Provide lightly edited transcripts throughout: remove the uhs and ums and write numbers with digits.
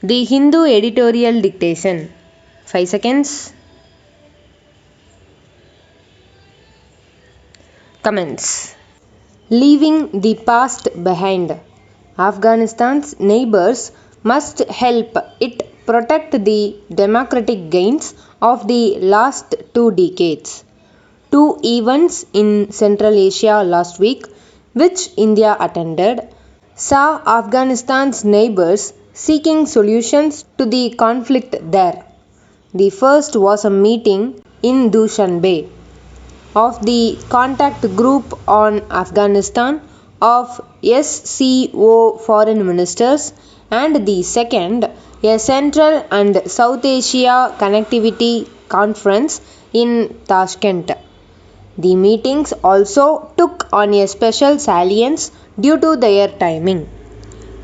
The Hindu Editorial Dictation. 5 seconds. Comments. Leaving the past behind. Afghanistan's neighbors must help it protect the democratic gains of the last 2 decades. 2 events in Central Asia last week, which India attended, saw Afghanistan's neighbors seeking solutions to the conflict there. The first was a meeting in Dushanbe of the Contact Group on Afghanistan of SCO foreign ministers, and the second, a Central and South Asia Connectivity Conference in Tashkent. The meetings also took on a special salience due to their timing.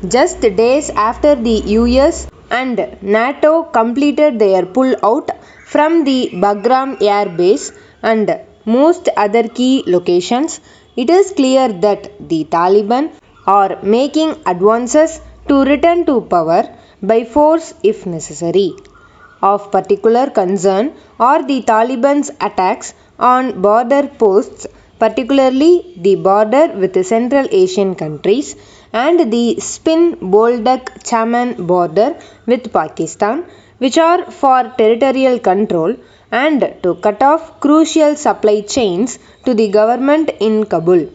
Just days after the US and NATO completed their pull-out from the Bagram Air Base and most other key locations, it is clear that the Taliban are making advances to return to power by force if necessary. Of particular concern are the Taliban's attacks on border posts, particularly the border with the Central Asian countries and the Spin-Boldak-Chaman border with Pakistan, which are for territorial control and to cut off crucial supply chains to the government in Kabul.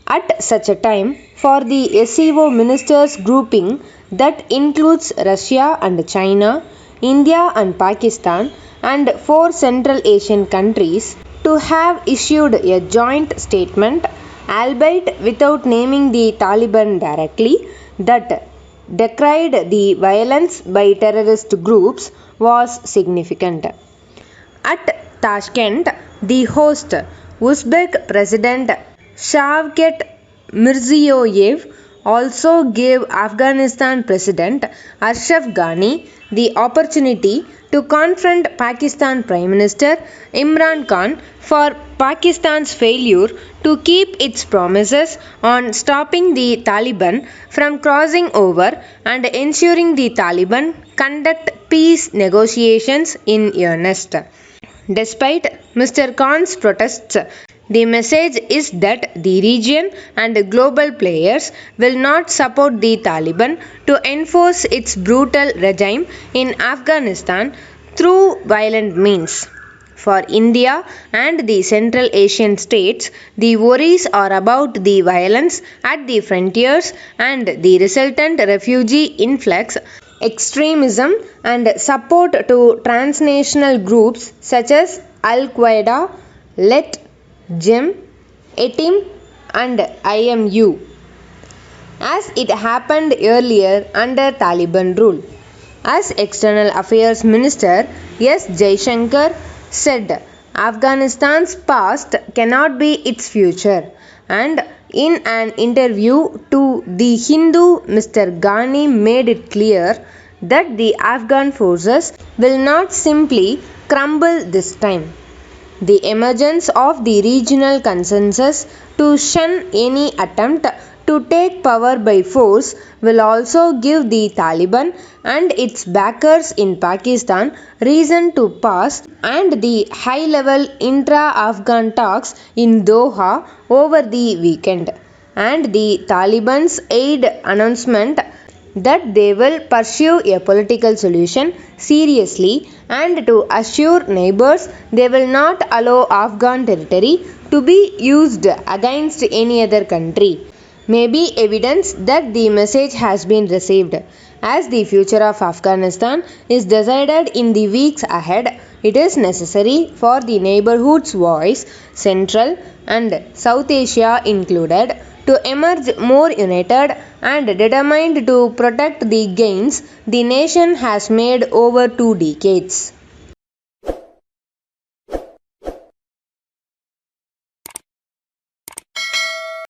At such a time, for the SCO ministers grouping that includes Russia and China, India and Pakistan and 4 Central Asian countries, to have issued a joint statement, albeit without naming the Taliban directly, that decried the violence by terrorist groups was significant. At Tashkent, the host, Uzbek President Shavkat Mirziyoyev, also gave Afghanistan President Ashraf Ghani the opportunity to confront Pakistan Prime Minister Imran Khan for Pakistan's failure to keep its promises on stopping the Taliban from crossing over and ensuring the Taliban conduct peace negotiations in earnest. Despite Mr. Khan's protests, the message is that the region and global players will not support the Taliban to enforce its brutal regime in Afghanistan through violent means. For India and the Central Asian states, the worries are about the violence at the frontiers and the resultant refugee influx, extremism, and support to transnational groups such as Al-Qaeda, LET, JEM, ETIM, and IMU, as it happened earlier under Taliban rule. As External Affairs Minister S. Jaishankar said, Afghanistan's past cannot be its future, and in an interview to The Hindu, Mr. Ghani made it clear that the Afghan forces will not simply crumble this time. The emergence of the regional consensus to shun any attempt to take power by force will also give the Taliban and its backers in Pakistan reason to pause, and the high-level intra-Afghan talks in Doha over the weekend, and the Taliban's aid announcement that they will pursue a political solution seriously and to assure neighbors they will not allow Afghan territory to be used against any other country may be evidence that the message has been received. As the future of Afghanistan is decided in the weeks ahead, it is necessary for the neighborhood's voice, Central and South Asia included, to emerge more united and determined to protect the gains the nation has made over 2 decades.